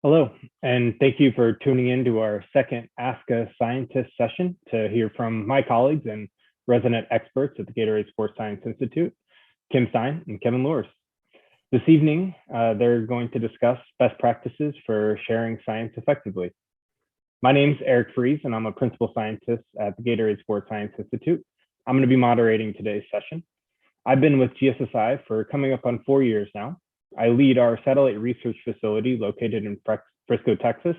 Hello, and thank you for tuning in to our second Ask a Scientist session to hear from my colleagues and resident experts at the Gatorade Sports Science Institute, Kim Stein and Kevin Luhrs. This evening, they're going to discuss best practices for sharing science effectively. My name is Eric Fries, and I'm a principal scientist at the Gatorade Sports Science Institute. I'm going to be moderating today's session. I've been with GSSI for coming up on 4 years now. I lead our satellite research facility located in Frisco, Texas,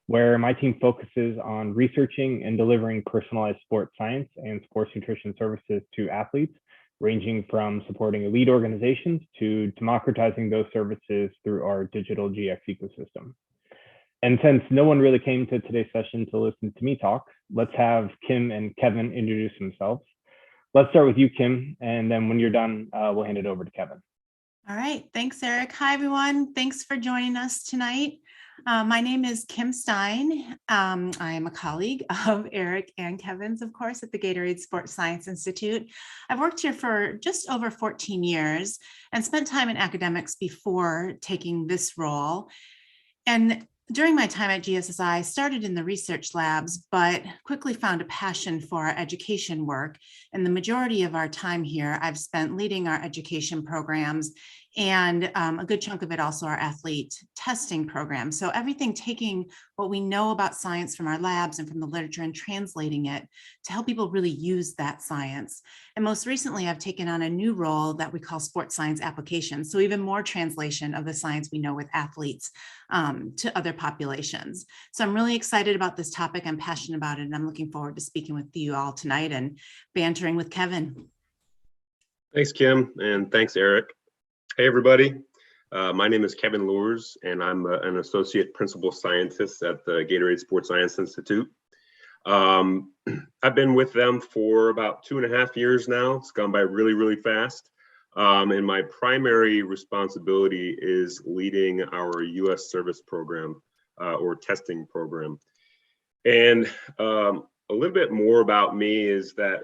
where my team focuses on researching and delivering personalized sports science and sports nutrition services to athletes, ranging from supporting elite organizations to democratizing those services through our digital GX ecosystem. And since no one really came to today's session to listen to me talk, let's have Kim and Kevin introduce themselves. Let's start with you, Kim, and then when you're done, we'll hand it over to Kevin. All right. Thanks, Eric. Hi, everyone. Thanks for joining us tonight. My name is Kim Stein. I am a colleague of Eric and Kevin's, of course, at the Gatorade Sports Science Institute. I've worked here for just over 14 years and spent time in academics before taking this role. And during my time at GSSI, I started in the research labs, but quickly found a passion for our education work. And the majority of our time here, I've spent leading our education programs and a good chunk of it also our athlete testing program. So everything taking what we know about science from our labs and from the literature and translating it to help people really use that science. And most recently, I've taken on a new role that we call sports science applications. So even more translation of the science we know with athletes to other populations. So I'm really excited about this topic. I'm passionate about it, and I'm looking forward to speaking with you all tonight and bantering with Kevin. Thanks, Kim, and thanks, Eric. Hey, everybody. My name is Kevin Luhrs, and I'm an associate principal scientist at the Gatorade Sports Science Institute. I've been with them for about 2.5 years now. It's gone by really, really fast. And my primary responsibility is leading our U.S. service program or testing program. And a little bit more about me is that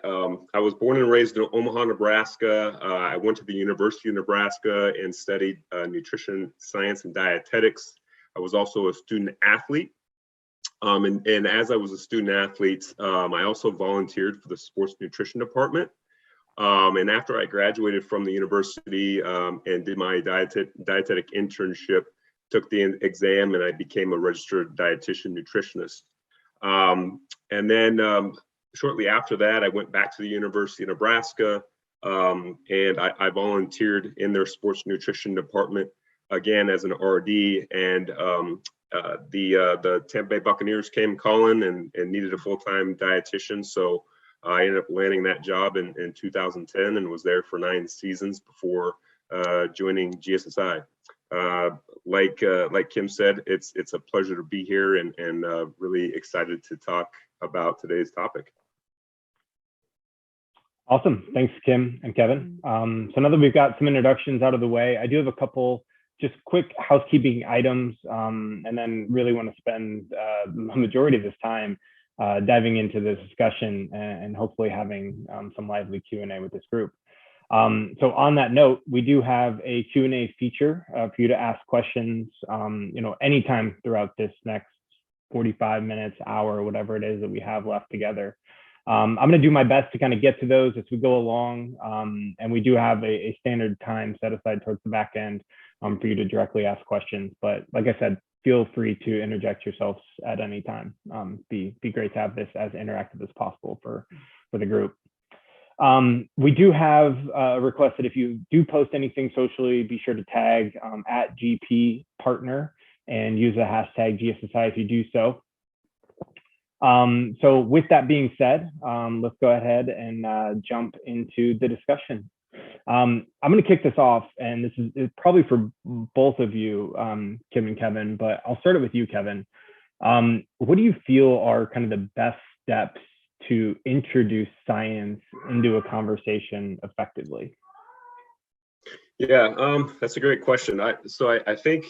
I was born and raised in Omaha, Nebraska. I went to the University of Nebraska and studied nutrition science and dietetics. I was also a student athlete. And as I was a student athlete, I also volunteered for the sports nutrition department. And after I graduated from the university and did my dietetic internship, took the exam, and I became a registered dietitian nutritionist. And then shortly after that, I went back to the University of Nebraska, and I volunteered in their sports nutrition department again as an RD. And the Tampa Bay Buccaneers came calling and needed a full-time dietitian, so I ended up landing that job in 2010 and was there for 9 seasons before joining GSSI. Like Kim said, it's a pleasure to be here and really excited to talk about today's topic. Awesome. Thanks, Kim and Kevin. So now that we've got some introductions out of the way, I do have a couple just quick housekeeping items, and then really want to spend the majority of this time diving into this discussion and hopefully having some lively Q&A with this group. So on that note, we do have a Q&A feature for you to ask questions, anytime throughout this next 45 minutes, hour, whatever it is that we have left together. I'm going to do my best to kind of get to those as we go along. And we do have a standard time set aside towards the back end for you to directly ask questions. But like I said, feel free to interject yourselves at any time. Be great to have this as interactive as possible for the group. We do have a request that if you do post anything socially, be sure to tag at GP Partner and use the hashtag GSSI if you do so. So with that being said, let's go ahead and jump into the discussion. I'm going to kick this off, and this is probably for both of you, Kim and Kevin, but I'll start it with you, Kevin. What do you feel are kind of the best steps to introduce science into a conversation effectively? Yeah, that's a great question. I think,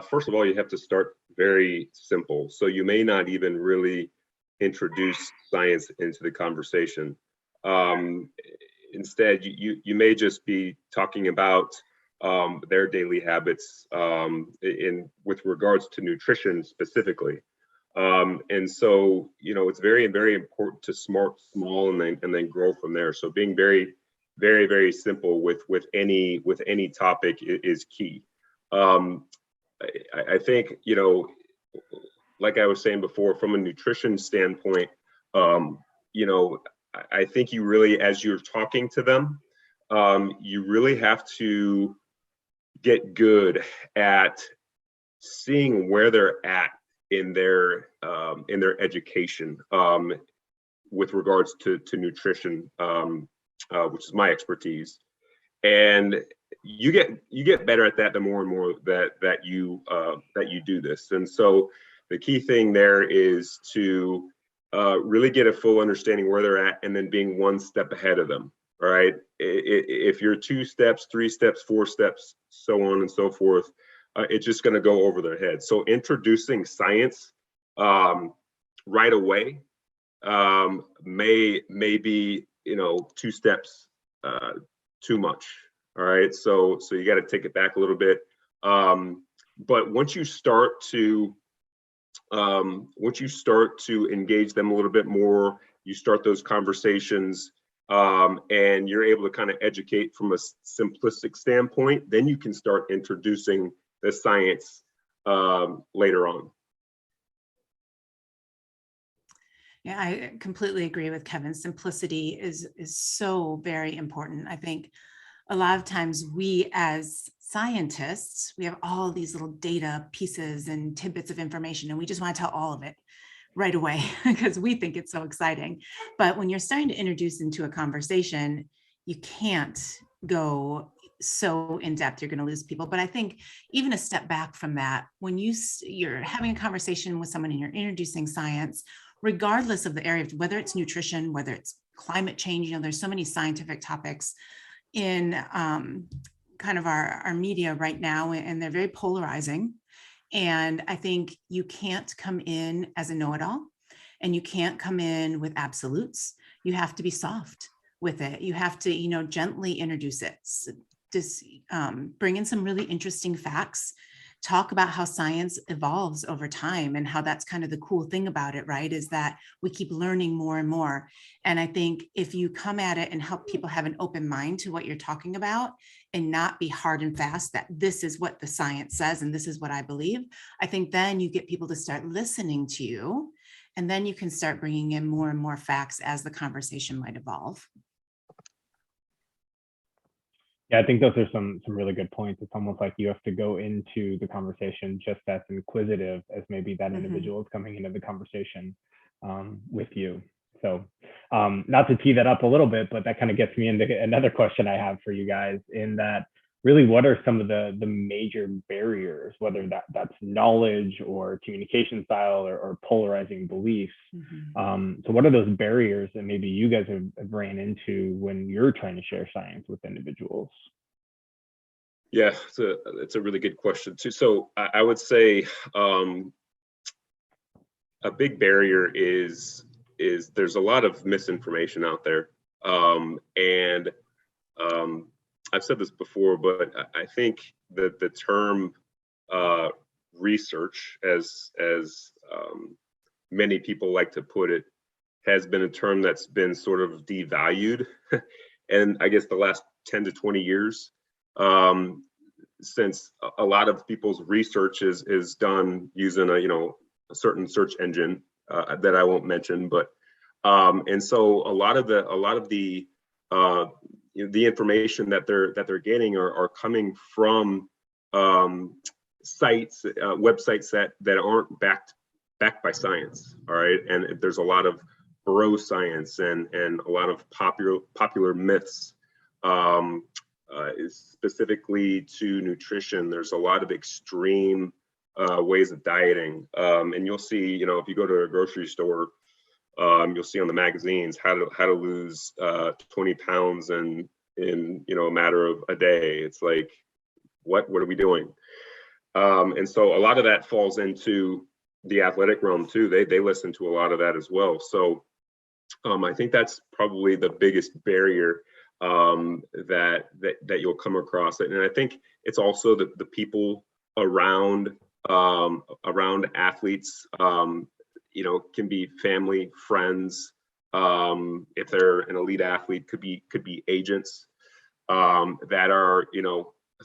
first of all, you have to start very simple. So you may not even really introduce science into the conversation. Instead, you may just be talking about their daily habits with regards to nutrition specifically. And so, it's very, very important to start small and then grow from there. So being very, very, very simple with any topic is key. I think, like I was saying before, from a nutrition standpoint, I think you really, as you're talking to them, you really have to get good at seeing where they're at in their education with regards to nutrition, which is my expertise. And you get better at that the more and more that you do this. And so the key thing there is to really get a full understanding where they're at, and then being one step ahead of them. All right. If you're 2 steps, 3 steps, 4 steps, so on and so forth, it's just going to go over their head. So introducing science right away may be 2 steps too much. All right. So you got to take it back a little bit. But once you start to engage them a little bit more, you start those conversations, and you're able to kind of educate from a simplistic standpoint, then you can start introducing the science later on. Yeah, I completely agree with Kevin. Simplicity is so very important. I think a lot of times we as scientists, we have all these little data pieces and tidbits of information, and we just want to tell all of it right away because we think it's so exciting. But when you're starting to introduce into a conversation, you can't go so in depth, you're going to lose people. But I think even a step back from that, when you're having a conversation with someone and you're introducing science, regardless of the area, whether it's nutrition, whether it's climate change, there's so many scientific topics in kind of our media right now, and they're very polarizing. And I think you can't come in as a know-it-all, and you can't come in with absolutes. You have to be soft with it. You have to, gently introduce it. Just bring in some really interesting facts. Talk about how science evolves over time and how that's kind of the cool thing about it, right? Is that we keep learning more and more. And I think if you come at it and help people have an open mind to what you're talking about and not be hard and fast that this is what the science says and this is what I believe, I think then you get people to start listening to you, and then you can start bringing in more and more facts as the conversation might evolve. Yeah, I think those are some really good points. It's almost like you have to go into the conversation just as inquisitive as maybe that individual is coming into the conversation with you. So not to tee that up a little bit, but that kind of gets me into another question I have for you guys, in that really what are some of the major barriers, whether that's knowledge or communication style or polarizing beliefs. So what are those barriers that maybe you guys have ran into when you're trying to share science with individuals? Yeah, it's a really good question too. So I would say a big barrier is there's a lot of misinformation out there. And I've said this before, but I think that the term research, as many people like to put it, has been a term that's been sort of devalued. And I guess the last 10 to 20 years, since a lot of people's research is done using a certain search engine that I won't mention, but and so a lot of the information that they're getting are coming from sites, websites that aren't backed by science. All right, and there's a lot of bro science and a lot of popular myths, specifically to nutrition. There's a lot of extreme ways of dieting, and you'll see, if you go to a grocery store, you'll see on the magazines how to lose 20 pounds in a matter of a day. It's like, what are we doing? And so a lot of that falls into the athletic realm too. They listen to a lot of that as well. So I think that's probably the biggest barrier. that you'll come across it. And I think it's also the people around athletes, can be family, friends. If they're an elite athlete, could be agents that are,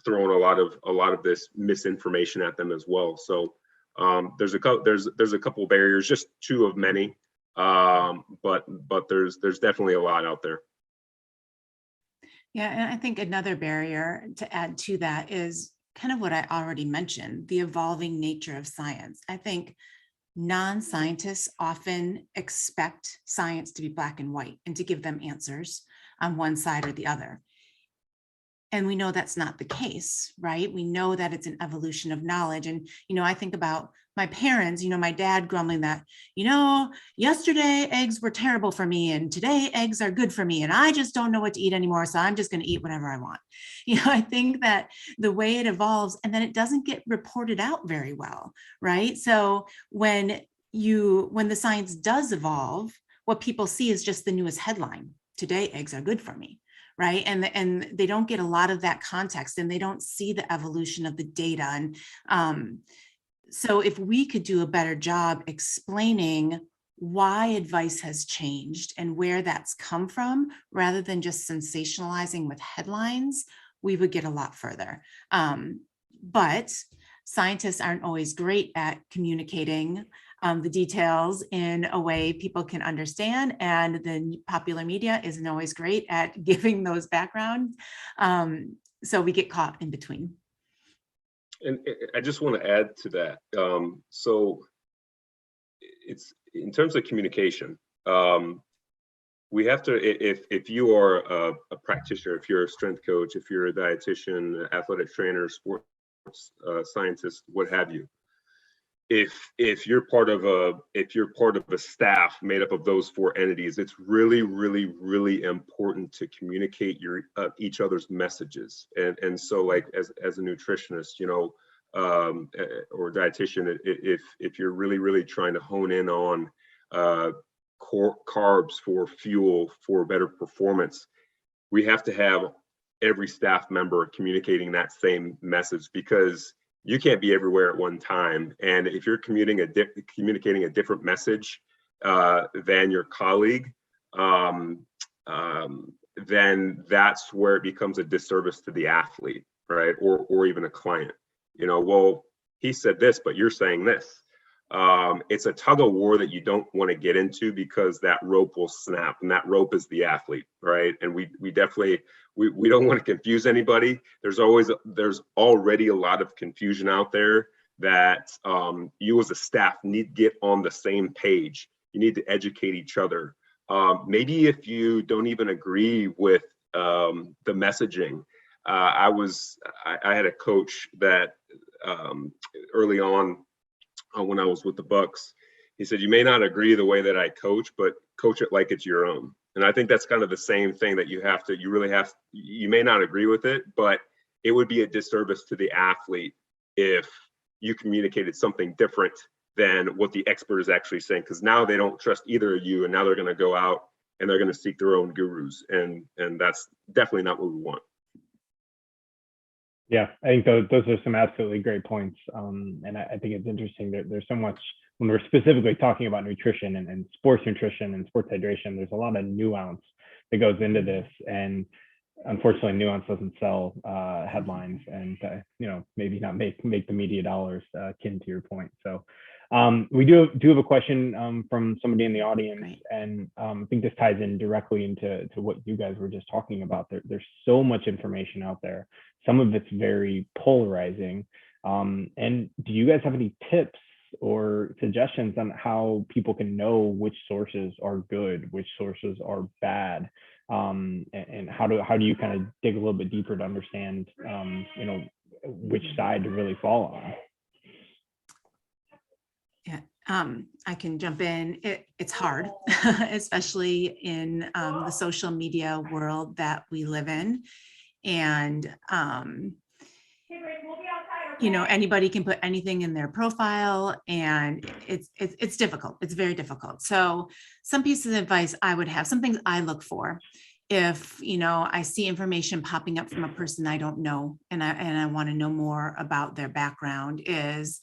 throwing a lot of this misinformation at them as well. So there's a couple barriers, just two of many, but there's definitely a lot out there. Yeah, and I think another barrier to add to that is kind of what I already mentioned, the evolving nature of science. I think non-scientists often expect science to be black and white and to give them answers on one side or the other. And we know that's not the case, right? We know that it's an evolution of knowledge. And, I think about my parents, my dad grumbling that, yesterday eggs were terrible for me and today eggs are good for me. And I just don't know what to eat anymore. So I'm just going to eat whatever I want. I think that the way it evolves and then it doesn't get reported out very well, right? So when the science does evolve, what people see is just the newest headline. Today eggs are good for me. Right. And they don't get a lot of that context and they don't see the evolution of the data. And so if we could do a better job explaining why advice has changed and where that's come from, rather than just sensationalizing with headlines, we would get a lot further. But scientists aren't always great at communicating the details in a way people can understand, and the popular media isn't always great at giving those backgrounds. So we get caught in between. And I just want to add to that. So it's in terms of communication, we have to, if you are a practitioner, if you're a strength coach, if you're a dietitian, athletic trainer, sports scientist, what have you, if you're part of a staff made up of those four entities, it's really, really, really important to communicate each other's messages. And so, like as a nutritionist, or dietitian, if you're really, really trying to hone in on carbs for fuel for better performance, we have to have every staff member communicating that same message, because you can't be everywhere at one time. And if you're communicating a different message than your colleague, then that's where it becomes a disservice to the athlete, right? Or even a client. Well, he said this, but you're saying this. It's a tug of war that you don't want to get into, because that rope will snap, and that rope is the athlete, right? And we definitely, we don't want to confuse anybody. There's already a lot of confusion out there that you as a staff need to get on the same page. You need to educate each other. Maybe if you don't even agree with the messaging. I had a coach that early on, when I was with the Bucks, he said, you may not agree the way that I coach, but coach it like it's your own. And I think that's kind of the same thing, that you may not agree with it, but it would be a disservice to the athlete if you communicated something different than what the expert is actually saying, because now they don't trust either of you, and now they're going to go out and they're going to seek their own gurus, and that's definitely not what we want. Yeah, I think those are some absolutely great points. And I think it's interesting that there's so much, when we're specifically talking about nutrition and sports nutrition and sports hydration, there's a lot of nuance that goes into this. And unfortunately, nuance doesn't sell headlines and, maybe not make the media dollars, kin to your point. So we do have a question from somebody in the audience. Great. And I think this ties in directly into what you guys were just talking about. There's so much information out there. Some of it's very polarizing. And do you guys have any tips or suggestions on how people can know which sources are good, which sources are bad? And how do you kind of dig a little bit deeper to understand, which side to really fall on? Yeah, I can jump in. It's hard, especially in the social media world that we live in. And, anybody can put anything in their profile, and it's difficult. It's very difficult. So some pieces of advice I would have, some things I look for if, I see information popping up from a person I don't know, and I want to know more about their background, is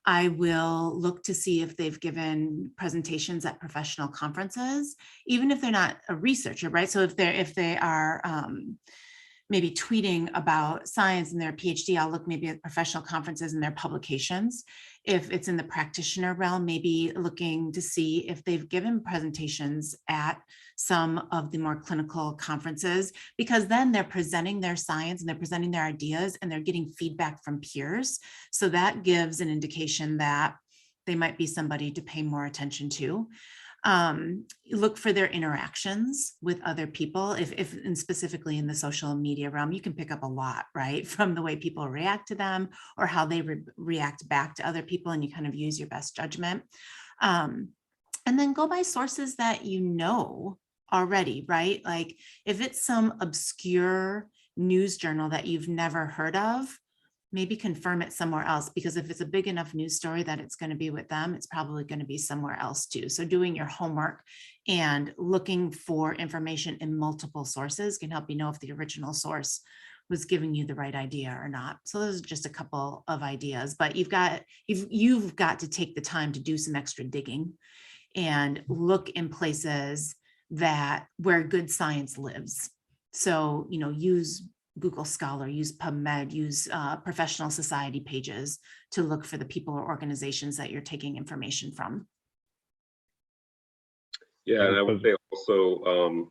I will look to see if they've given presentations at professional conferences, even if they're not a researcher, right? So if they are maybe tweeting about science and their PhD, I'll look maybe at professional conferences and their publications. If it's in the practitioner realm, maybe looking to see if they've given presentations at some of the more clinical conferences, because then they're presenting their science and they're presenting their ideas and they're getting feedback from peers. So that gives an indication that they might be somebody to pay more attention to. Look for their interactions with other people. If and specifically in the social media realm, you can pick up a lot, right? From the way people react to them or how they react back to other people, and you kind of use your best judgment. And then go by sources that you know already, right? Like if it's some obscure news journal that you've never heard of, maybe confirm it somewhere else, because if it's a big enough news story that it's going to be with them, it's probably going to be somewhere else too. So doing your homework and looking for information in multiple sources can help you know if the original source was giving you the right idea or not. So those are just a couple of ideas, but you've got to take the time to do some extra digging and look in places where good science lives. So, use Google Scholar, use PubMed, use professional society pages to look for the people or organizations that you're taking information from. Yeah, and I would say also,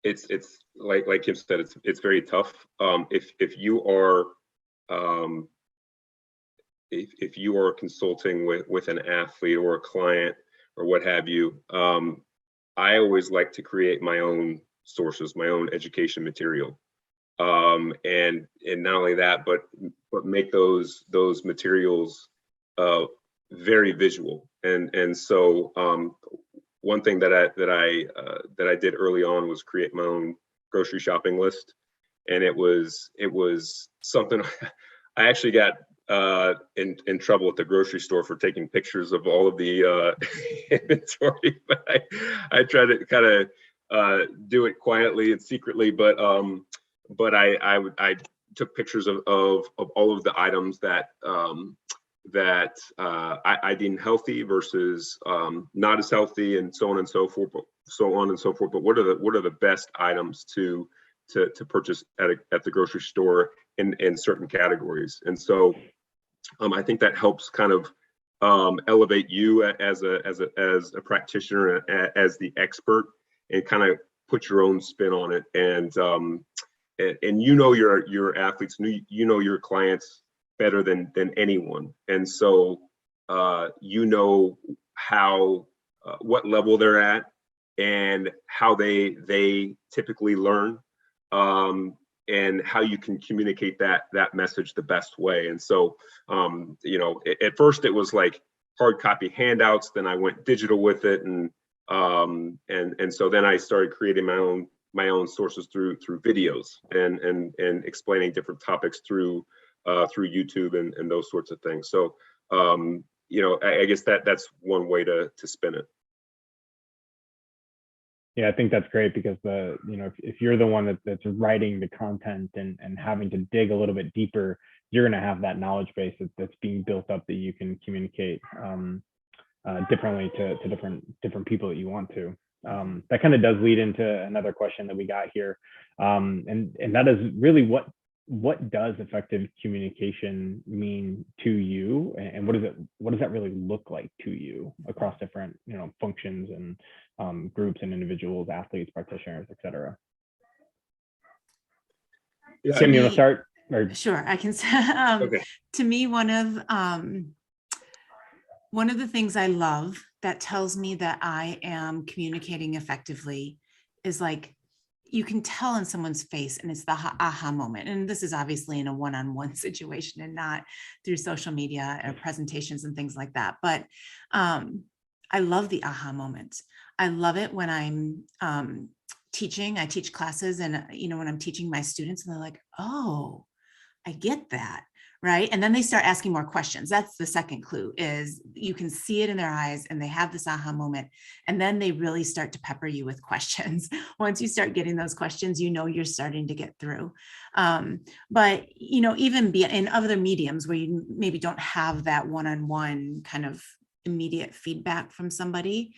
it's like Kim said, it's very tough. If you are consulting with an athlete or a client or what have you, I always like to create my own sources, my own education material, and not only that, but make those materials very visual. And so one thing that I did early on was create my own grocery shopping list, and it was something I actually got in trouble at the grocery store for taking pictures of all of the inventory, but I tried to kind of do it quietly and secretly, but I took pictures of all of the items that I deemed healthy versus not as healthy, and so on and so forth. But what are the best items to purchase at the grocery store in certain categories? And so I think that helps kind of elevate you as a practitioner, as the expert, and kind of put your own spin on it. And your athletes, your clients better than anyone. And so how what level they're at and how they typically learn, and how you can communicate that message the best way. And so at first it was like hard copy handouts, then I went digital with it, and so then I started creating my own sources through videos and explaining different topics through YouTube and those sorts of things. So I guess that's one way to spin it. Yeah, I think that's great, because if you're the one that's writing the content and having to dig a little bit deeper, you're going to have that knowledge base that's being built up that you can communicate differently to different people that you want to. That kind of does lead into another question that we got here, and that is really what does effective communication mean to you, and what does that really look like to you across different functions and groups and individuals, athletes, practitioners, etc. Yeah, Kim, you want to start? Sure, I can. Okay. To me, one of the things I love that tells me that I am communicating effectively is, like, you can tell in someone's face, and it's the aha moment. And this is obviously in a one-on-one situation and not through social media or presentations and things like that. But I love the aha moment. I love it when I'm teaching. I teach classes, and when I'm teaching my students, and they're like, "Oh, I get that." right? And then they start asking more questions. That's the second clue, is you can see it in their eyes and they have this aha moment. And then they really start to pepper you with questions. Once you start getting those questions, you're starting to get through. But, even in other mediums where you maybe don't have that one-on-one kind of immediate feedback from somebody,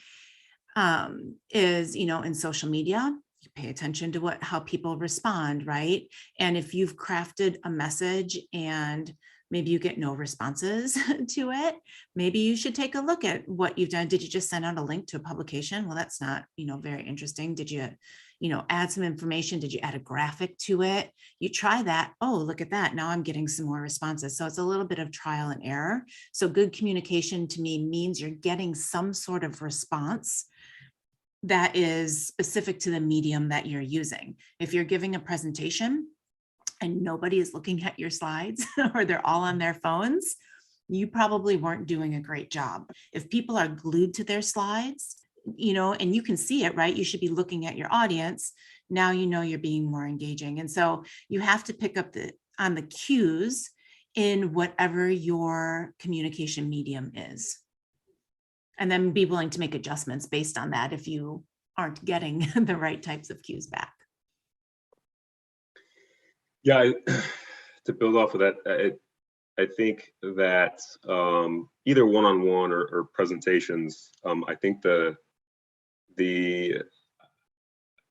is, in social media, you pay attention to how people respond, right? And if you've crafted a message and maybe you get no responses to it, maybe you should take a look at what you've done. Did you just send out a link to a publication? Well, that's not, very interesting. Did you, add some information? Did you add a graphic to it? You try that. Oh, look at that. Now I'm getting some more responses. So it's a little bit of trial and error. So good communication to me means you're getting some sort of response that is specific to the medium that you're using. If you're giving a presentation and nobody is looking at your slides or they're all on their phones, you probably weren't doing a great job. If people are glued to their slides, and you can see it, right? You should be looking at your audience. Now you're being more engaging. And so you have to pick up on the cues in whatever your communication medium is. And then be willing to make adjustments based on that if you aren't getting the right types of cues back. Yeah, to build off of that, I think that either one-on-one or presentations, I think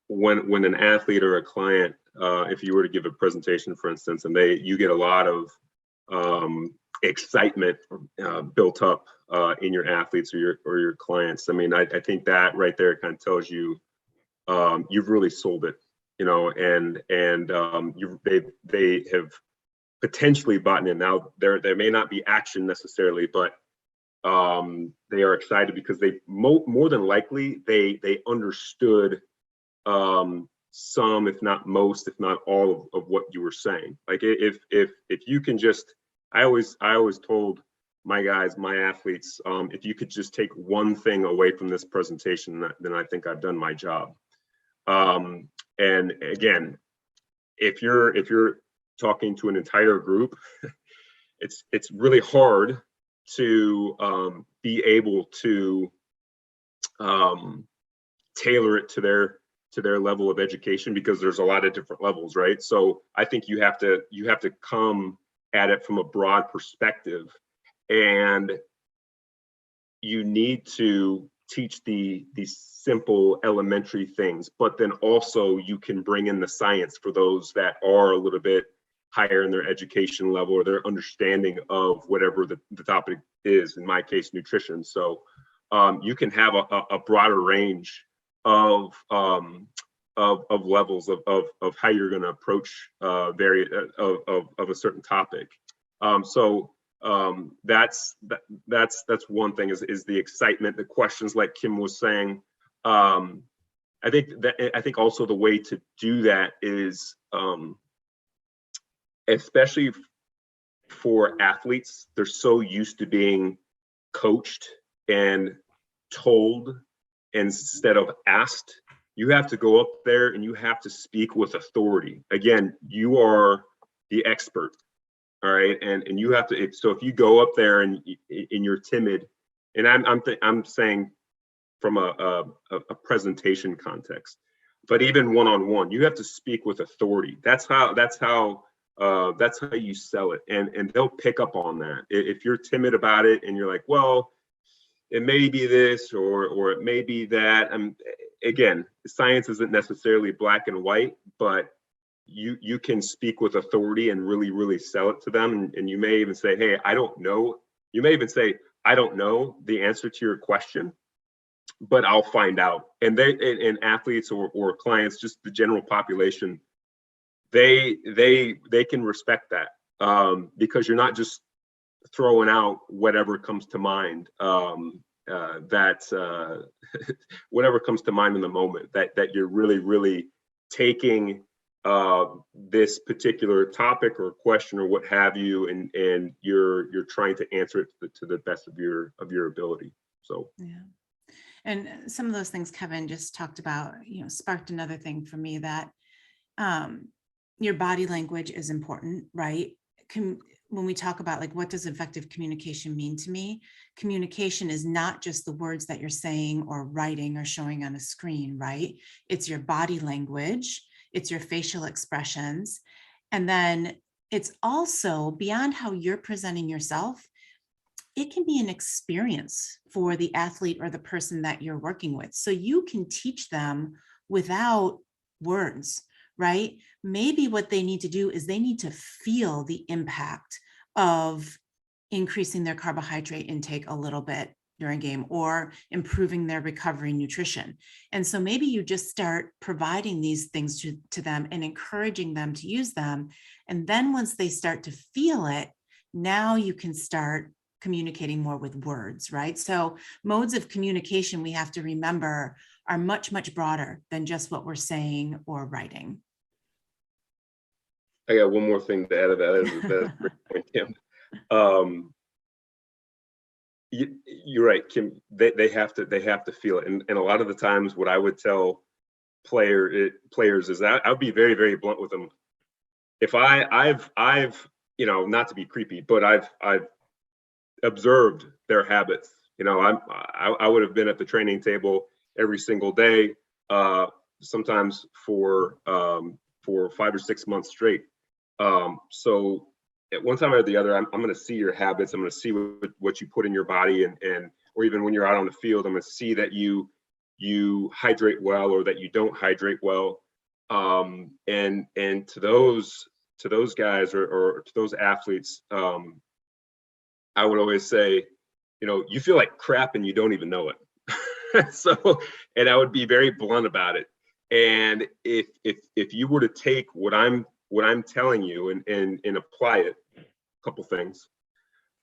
when an athlete or a client, if you were to give a presentation, for instance, and you get a lot of excitement built up in your athletes or your clients. I mean, I think that right there kind of tells you you've really sold it, and they have potentially bought in. Now there may not be action necessarily, but they are excited because they more than likely they understood some, if not most, if not all of what you were saying. Like if you can just, I always told my guys, my athletes, if you could just take one thing away from this presentation, then I think I've done my job. And again, if you're talking to an entire group, it's really hard to be able to tailor it to their level of education, because there's a lot of different levels, right? So I think you have to come at it from a broad perspective, and you need to teach these simple elementary things, but then also you can bring in the science for those that are a little bit higher in their education level or their understanding of whatever the topic is, in my case, nutrition. So you can have a broader range of levels of how you're going to approach of a certain topic. That's one thing, is the excitement, the questions, like Kim was saying. I think also the way to do that is, especially for athletes, they're so used to being coached and told instead of asked. You have to go up there and you have to speak with authority. Again, you are the expert, all right? And you have to, so if you go up there and you're timid, and I'm saying from a presentation context, but even one-on-one, you have to speak with authority. That's how you sell it, and they'll pick up on that. If you're timid about it and you're like, well, it may be this or it may be that. Again, science isn't necessarily black and white, but you can speak with authority and really sell it to them. And you may even say, hey, I don't know. You may even say, I don't know the answer to your question, but I'll find out. And athletes or clients, just the general population, they can respect that, because you're not just throwing out whatever comes to mind, whatever comes to mind in the moment, that you're really taking this particular topic or question or what have you, and you're trying to answer it to the best of your ability. So yeah. And some of those things Kevin just talked about, sparked another thing for me, that your body language is important, right? when we talk about like, what does effective communication mean to me? Communication is not just the words that you're saying or writing or showing on a screen, right? It's your body language, it's your facial expressions. And then it's also beyond how you're presenting yourself. It can be an experience for the athlete or the person that you're working with. So you can teach them without words, right? Maybe what they need to do is they need to feel the impact of increasing their carbohydrate intake a little bit during game or improving their recovery nutrition. And so maybe you just start providing these things to them and encouraging them to use them. And then once they start to feel it, now you can start communicating more with words, right? So modes of communication we have to remember are much, much broader than just what we're saying or writing. I got one more thing to add to that. That's a great point, Kim. You're right, Kim. They have to feel it, and a lot of the times, what I would tell players is that I'll be very, very blunt with them. If I've not to be creepy, but I've observed their habits. I would have been at the training table every single day, sometimes for 5 or 6 months straight. So at one time or the other, I'm going to see your habits. I'm going to see what you put in your body, and or even when you're out on the field, I'm going to see that you hydrate well or that you don't hydrate well. And to those guys or to those athletes, I would always say, you feel like crap and you don't even know it. So, and I would be very blunt about it. And if you were to take what I'm telling you and apply it, a couple things,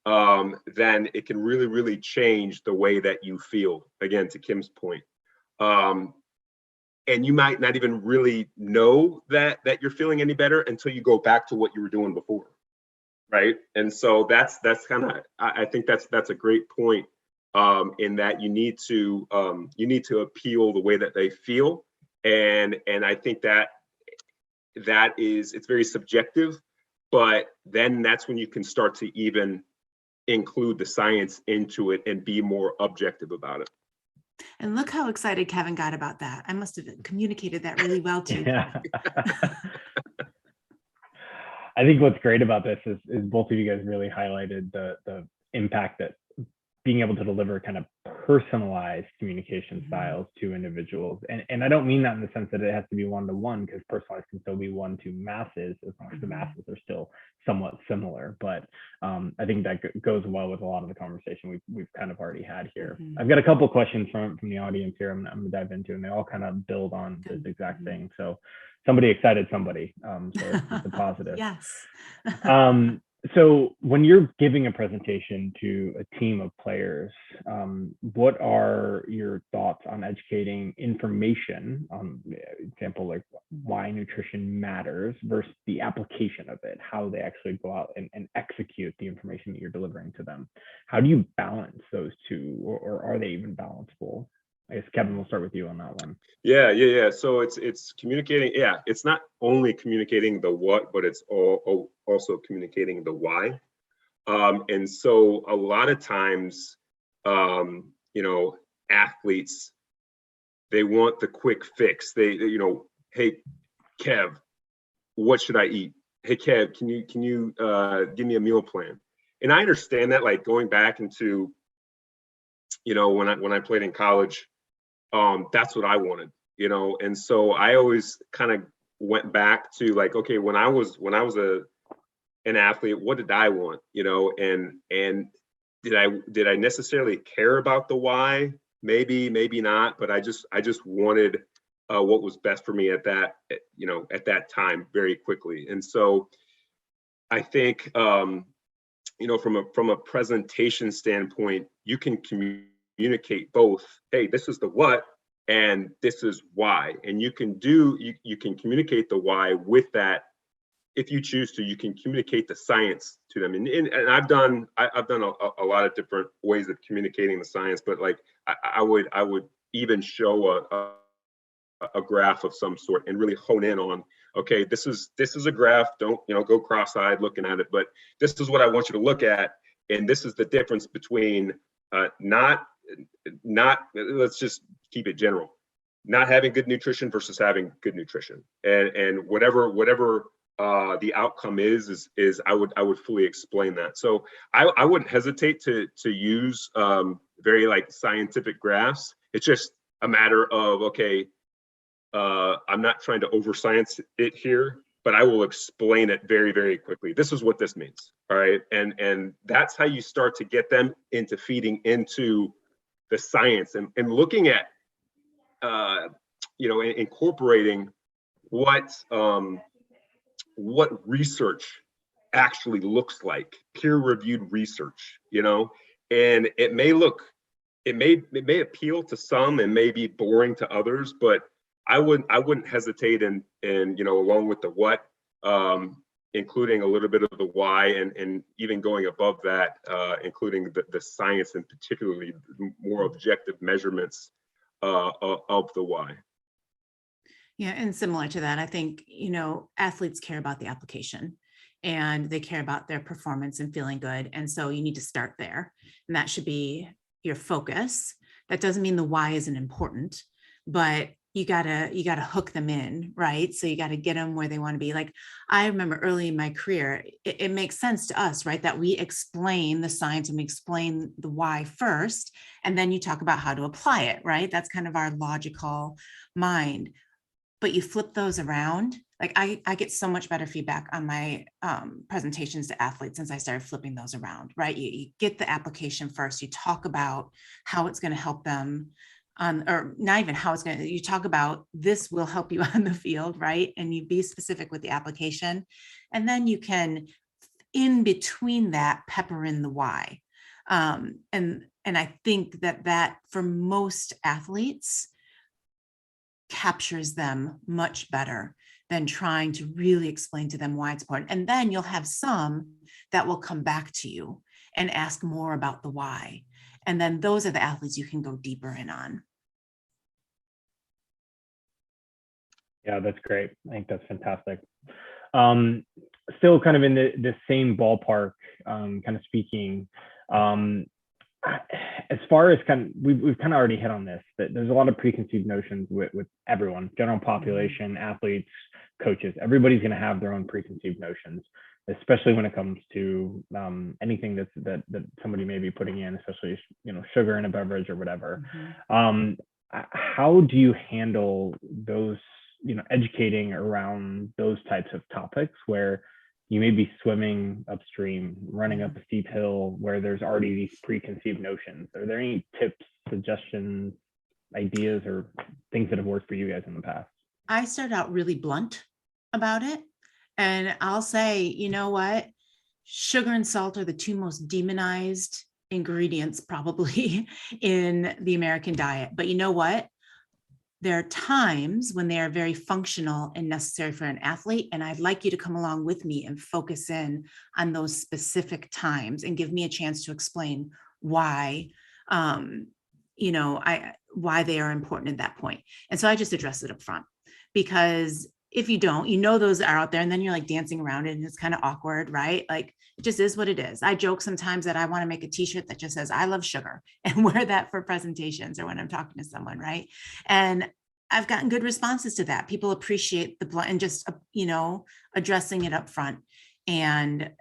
then it can really, really change the way that you feel. Again, to Kim's point. And you might not even really know that you're feeling any better until you go back to what you were doing before. Right. And so that's kind of, I think that's a great point, in that you need to appeal the way that they feel. And I think that is, it's very subjective, but then that's when you can start to even include the science into it and be more objective about it. And look how excited Kevin got about that. I must have communicated that really well too. Yeah. I think what's great about this is both of you guys really highlighted the impact that being able to deliver kind of personalized communication styles to individuals. And I don't mean that in the sense that it has to be one-to-one, because personalized can still be one to masses, as long as the masses are still somewhat similar. But I think that goes well with a lot of the conversation we've kind of already had here. I've got a couple of questions from the audience here I'm going to dive into, and they all kind of build on this exact thing. So somebody excited somebody, so it's a positive. Yes. So when you're giving a presentation to a team of players, what are your thoughts on educating information on, example, like why nutrition matters versus the application of it, how they actually go out and execute the information that you're delivering to them? How do you balance those two, or are they even balanceable? I guess, Kevin, we'll start with you on that one. Yeah. So it's communicating. Yeah, it's not only communicating the what, but it's also communicating the why. And so a lot of times, athletes, they want the quick fix. They hey, Kev, what should I eat? Hey, Kev, can you give me a meal plan? And I understand that, like going back into, when I played in college. That's what I wanted, and so I always kind of went back to like, okay, when I was an athlete, what did I want, and did I necessarily care about the why? Maybe not, but I just wanted what was best for me at that time very quickly. And so I think, from a presentation standpoint, you can communicate both. Hey, this is the what, and this is why. And you can communicate the why with that. If you choose to, you can communicate the science to them. And I've done a lot of different ways of communicating the science, but like I would even show a graph of some sort and really hone in on okay, this is a graph. Don't, go cross-eyed looking at it, but this is what I want you to look at. And this is the difference between not, let's just keep it general, not having good nutrition versus having good nutrition. And whatever the outcome is I would fully explain that. So I wouldn't hesitate to use very like scientific graphs. It's just a matter of, okay, I'm not trying to over science it here, but I will explain it very, very quickly. This is what this means. All right. And that's how you start to get them into feeding into the science and looking at, incorporating what research actually looks like, peer-reviewed research, and it may appeal to some and may be boring to others, but I wouldn't hesitate in along with the what, including a little bit of the why, and even going above that, including the science and particularly more objective measurements of the why. Yeah, and similar to that, I think, athletes care about the application and they care about their performance and feeling good. And so you need to start there. And that should be your focus. That doesn't mean the why isn't important, but you gotta hook them in, right? So you gotta get them where they want to be. Like, I remember early in my career, it makes sense to us, right? That we explain the science and we explain the why first, and then you talk about how to apply it, right? That's kind of our logical mind. But you flip those around. Like I get so much better feedback on my presentations to athletes since I started flipping those around, right? You get the application first. You talk about how it's going to help them or not even how it's going to, you talk about this will help you on the field, right? And you be specific with the application. And then you can, in between that, pepper in the why. And I think that for most athletes, captures them much better than trying to really explain to them why it's important. And then you'll have some that will come back to you and ask more about the why. And then those are the athletes you can go deeper in on. Yeah, that's great. I think that's fantastic. Still kind of in the same ballpark, kind of speaking, as far as we've kind of already hit on this, that there's a lot of preconceived notions with everyone, general population, athletes, coaches. Everybody's going to have their own preconceived notions, especially when it comes to anything that somebody may be putting in, especially sugar in a beverage or whatever. Mm-hmm. How do you handle those, educating around those types of topics where you may be swimming upstream, running up a steep hill where there's already these preconceived notions? Are there any tips, suggestions, ideas, or things that have worked for you guys in the past? I started out really blunt about it. And I'll say, you know what? Sugar and salt are the two most demonized ingredients probably in the American diet. But you know what? There are times when they are very functional and necessary for an athlete. And I'd like you to come along with me and focus in on those specific times and give me a chance to explain why, why they are important at that point. And so I just address it up front, because if you don't, those are out there and then you're like dancing around it and it's kind of awkward, right? Like it just is what it is. I joke sometimes that I want to make a t-shirt that just says, I love sugar, and wear that for presentations or when I'm talking to someone, right? And I've gotten good responses to that. People appreciate the blunt and just, addressing it up front. And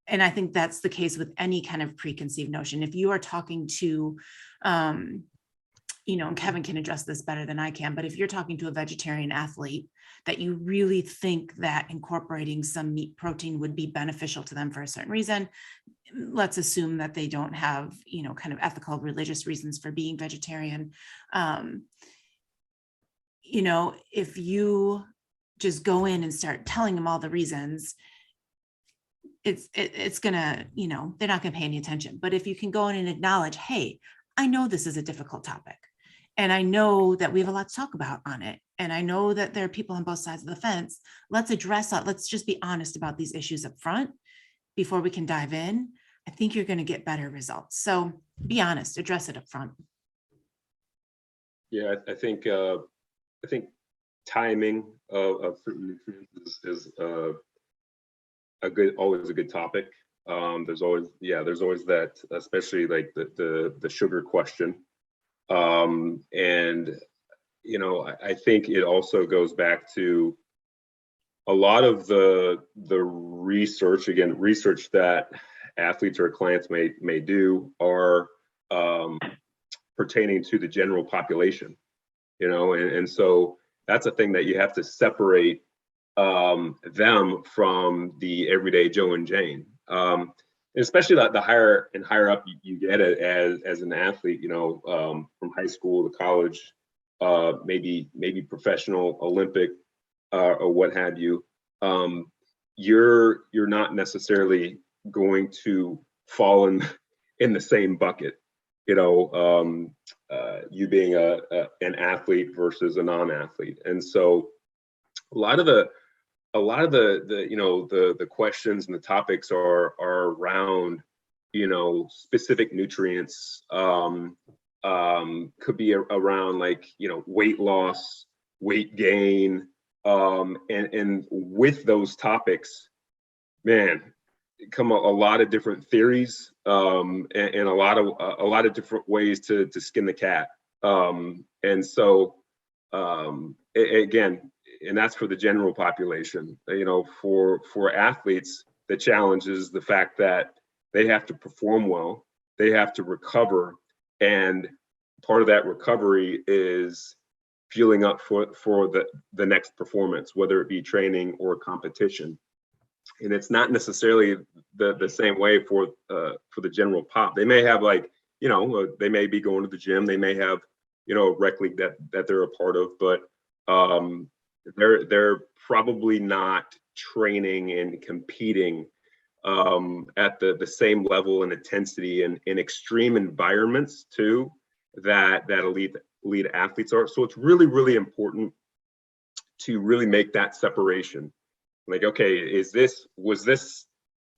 I think that's the case with any kind of preconceived notion. If you are talking to, and Kevin can address this better than I can, but if you're talking to a vegetarian athlete that you really think that incorporating some meat protein would be beneficial to them for a certain reason, let's assume that they don't have, kind of ethical, religious reasons for being vegetarian. If you just go in and start telling them all the reasons, it's gonna, they're not gonna pay any attention. But if you can go in and acknowledge, hey, I know this is a difficult topic, and I know that we have a lot to talk about on it, and I know that there are people on both sides of the fence. Let's address that. Let's just be honest about these issues up front before we can dive in. I think you're going to get better results. So be honest, address it up front. Yeah, I think timing of certain nutrients is always a good topic. There's always that, especially like the sugar question. And I think it also goes back to a lot of the research that athletes or clients may do are pertaining to the general population, and so that's a thing that you have to separate them from the everyday Joe and Jane. Especially the higher and higher up you get it as an athlete, from high school to college, maybe professional, Olympic, or what have you. You're not necessarily going to fall in the same bucket, you being an athlete versus a non-athlete. And so a lot of the questions and the topics are around, specific nutrients, could be around like, weight loss, weight gain, and with those topics, man, come a lot of different theories, and a lot of different ways to skin the cat. And so again, and that's for the general population. For athletes, the challenge is the fact that they have to perform well, they have to recover, and part of that recovery is fueling up for the next performance, whether it be training or competition. And it's not necessarily the same way for the general pop. They may have they may be going to the gym, they may have a rec league that they're a part of, but they're probably not training and competing at the same level and intensity and in extreme environments too that elite athletes are. So it's really, really important to really make that separation. Like, okay, was this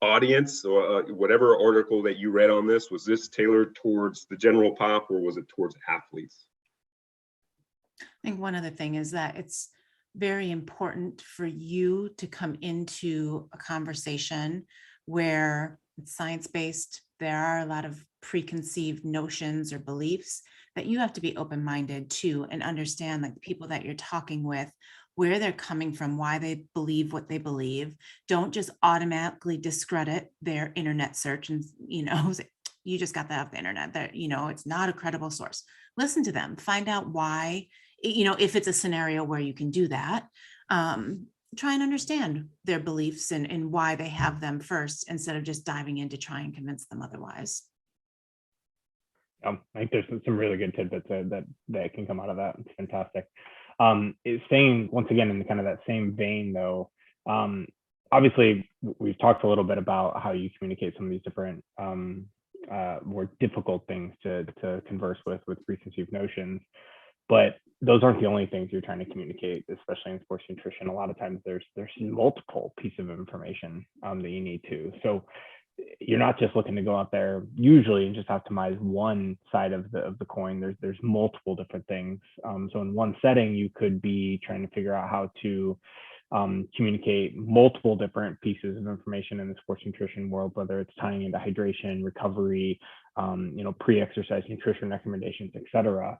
audience or whatever article that you read on this, was this tailored towards the general pop or was it towards athletes? I think one other thing is that it's very important for you to come into a conversation where it's science-based. There are a lot of preconceived notions or beliefs that you have to be open-minded to and understand, like the people that you're talking with, where they're coming from, why they believe what they believe. Don't just automatically discredit their internet search and, you just got that off the internet, that, it's not a credible source. Listen to them, find out why, if it's a scenario where you can do that, try and understand their beliefs and why they have them first, instead of just diving in to try and convince them otherwise. I think there's some really good tidbits that can come out of that. It's fantastic. It's staying once again in kind of that same vein though. Obviously we've talked a little bit about how you communicate some of these different more difficult things to converse with preconceived notions, but those aren't the only things you're trying to communicate, especially in sports nutrition. A lot of times there's multiple pieces of information that you need to. So you're not just looking to go out there usually and just optimize one side of the coin. There's multiple different things. So in one setting, you could be trying to figure out how to communicate multiple different pieces of information in the sports nutrition world, whether it's tying into hydration, recovery, pre-exercise nutrition recommendations, etc.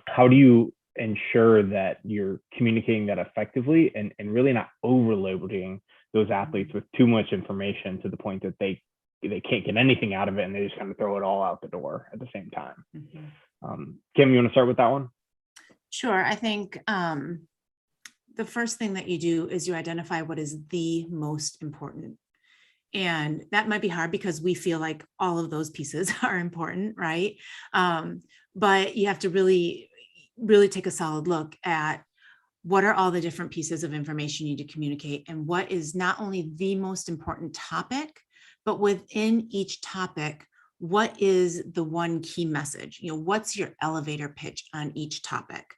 How do you ensure that you're communicating that effectively and really not overloading those athletes with too much information to the point that they can't get anything out of it and they just kind of throw it all out the door at the same time? Mm-hmm. Kim, you want to start with that one? Sure. I think the first thing that you do is you identify what is the most important. And that might be hard because we feel like all of those pieces are important, right? But you have to really, really take a solid look at what are all the different pieces of information you need to communicate, and what is not only the most important topic, but within each topic, what is the one key message? What's your elevator pitch on each topic?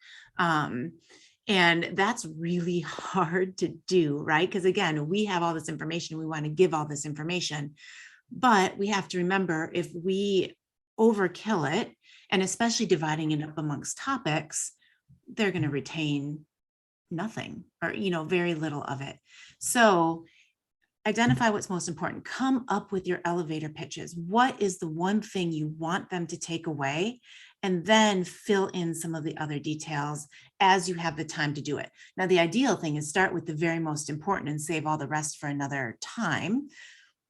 And that's really hard to do, right? Because again, we have all this information, we want to give all this information, but we have to remember, if we overkill it, and especially dividing it up amongst topics, they're going to retain nothing or, very little of it. So identify what's most important. Come up with your elevator pitches. What is the one thing you want them to take away? And then fill in some of the other details as you have the time to do it. Now, the ideal thing is start with the very most important and save all the rest for another time.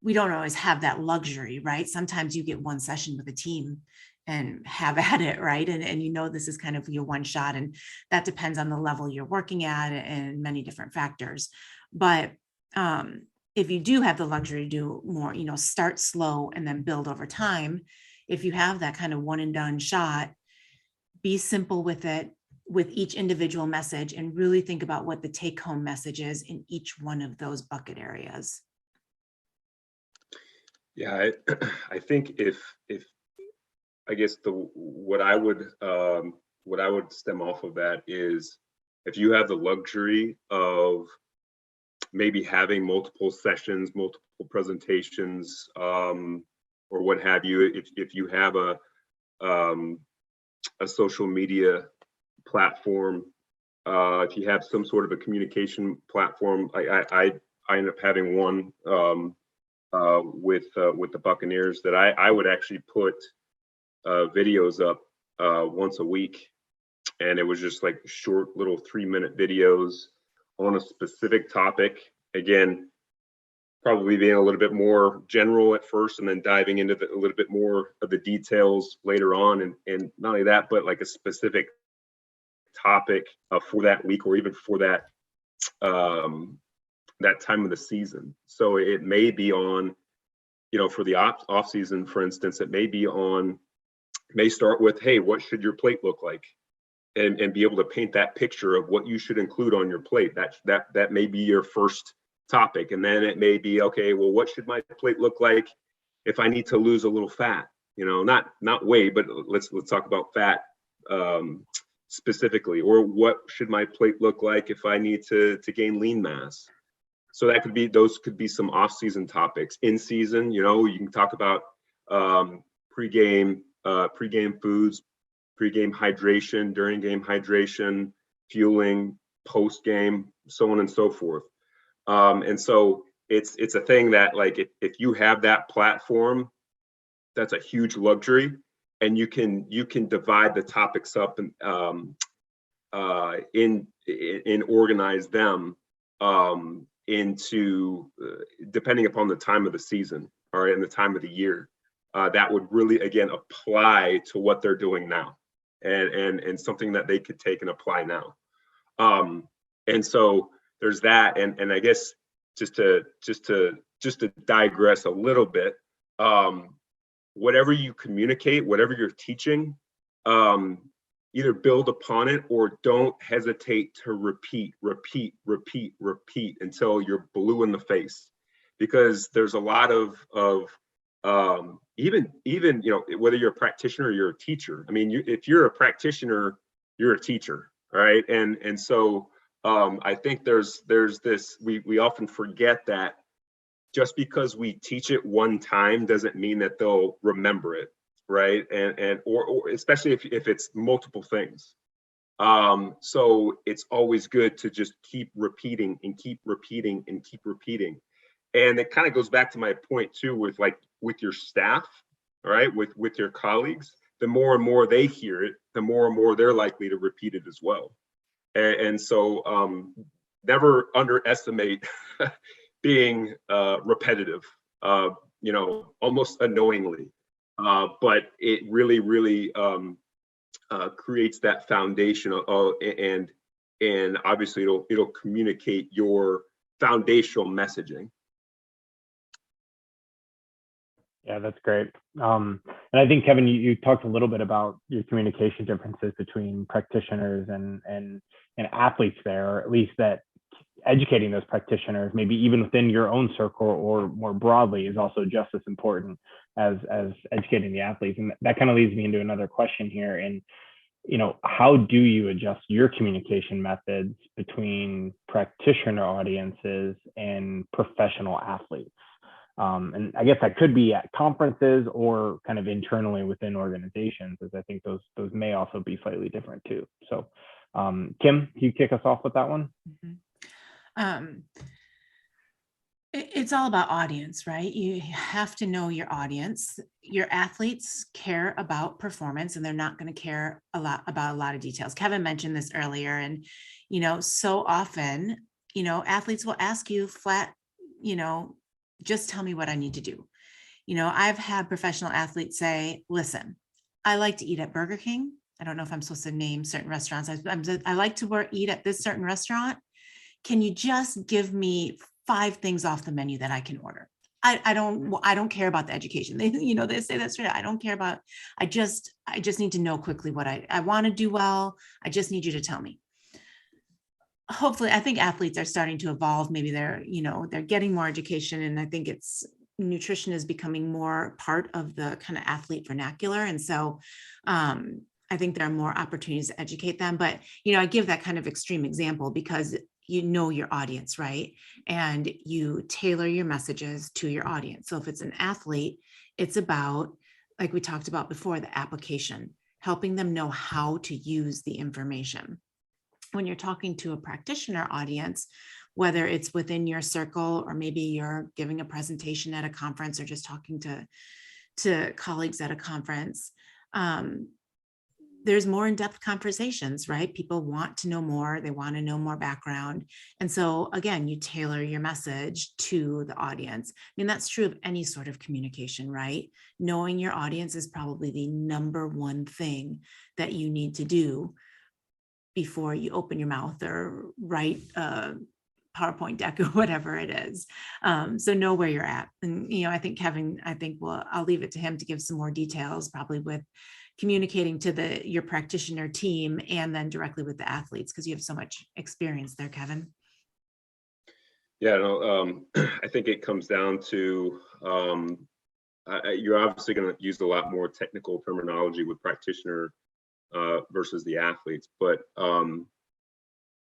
We don't always have that luxury, right? Sometimes you get one session with a team and have at it, right? And this is kind of your one shot, and that depends on the level you're working at and many different factors. But if you do have the luxury to do more, start slow and then build over time. If you have that kind of one and done shot, be simple with it, with each individual message, and really think about what the take home message is in each one of those bucket areas. Yeah, I think if I guess what I would stem off of that is, if you have the luxury of maybe having multiple sessions, multiple presentations, or what have you, if you have a social media platform, if you have some sort of a communication platform, I end up having one with the Buccaneers that I would actually put videos up once a week, and it was just like short little 3-minute videos on a specific topic. Again, probably being a little bit more general at first and then diving into a little bit more of the details later on. And not only that, but like a specific topic for that week or even for that that time of the season. So it may be on, for the off season, for instance, it may start with, hey, what should your plate look like? And be able to paint that picture of what you should include on your plate. That may be your first topic. And then it may be, okay, well, what should my plate look like if I need to lose a little fat? Not weight, but let's talk about fat specifically. Or what should my plate look like if I need to gain lean mass? So those could be some off-season topics. In season, you can talk about pregame foods, pregame hydration, during game hydration, fueling, post-game, so on and so forth. And so it's a thing that, like, if you have that platform, that's a huge luxury, and you can divide the topics up and organize them into depending upon the time of the season, all right, and the time of the year. That would really, again, apply to what they're doing now, and something that they could take and apply now. And so there's that, and I guess just to digress a little bit, whatever you communicate, whatever you're teaching, either build upon it or don't hesitate to repeat until you're blue in the face, because there's a lot of even whether you're a practitioner or you're a teacher. I mean, if you're a practitioner, you're a teacher, right? And so I think there's this, we often forget that just because we teach it one time doesn't mean that they'll remember it, right? Or especially if it's multiple things. So it's always good to just keep repeating and keep repeating and keep repeating. And it kind of goes back to my point too, with your staff, all right, with your colleagues. The more and more they hear it, the more and more they're likely to repeat it as well. And so never underestimate being repetitive, almost annoyingly. But it really creates that foundation and obviously it'll communicate your foundational messaging. Yeah, that's great. And I think, Kevin, you talked a little bit about your communication differences between practitioners and athletes there, or at least that educating those practitioners, maybe even within your own circle or more broadly, is also just as important as educating the athletes. And that kind of leads me into another question here. And, how do you adjust your communication methods between practitioner audiences and professional athletes? And I guess that could be at conferences or kind of internally within organizations, as I think those may also be slightly different too. So Kim, can you kick us off with that one? It's all about audience, right? You have to know your audience. Your athletes care about performance, and they're not going to care about a lot of details. Kevin mentioned this earlier, and so often, athletes will ask you flat, just tell me what I need to do. I've had professional athletes say, listen, I like to eat at Burger King. I don't know if I'm supposed to name certain restaurants. I like to eat at this certain restaurant. Can you just give me 5 things off the menu that I can order? I don't care about the education. They say that straight. I don't care about, I just need to know quickly what I want to do well. I just need you to tell me. Hopefully, I think athletes are starting to evolve. Maybe they're getting more education, and I think nutrition is becoming more part of the kind of athlete vernacular. And so I think there are more opportunities to educate them. But, I give that kind of extreme example because you know your audience, right? And you tailor your messages to your audience. So if it's an athlete, it's about, like we talked about before, the application, helping them know how to use the information. When you're talking to a practitioner audience, whether it's within your circle or maybe you're giving a presentation at a conference or just talking to colleagues at a conference, there's more in-depth conversations, right? People want to know more. They want to know more background. And so again, you tailor your message to the audience. I mean, that's true of any sort of communication, right? Knowing your audience is probably the number one thing that you need to do before you open your mouth or write a PowerPoint deck or whatever it is. So know where you're at. And, I think Kevin, I'll leave it to him to give some more details, probably with communicating to your practitioner team and then directly with the athletes, because you have so much experience there, Kevin. Yeah, no, I think it comes down to, you're obviously going to use a lot more technical terminology with practitioner versus the athletes, but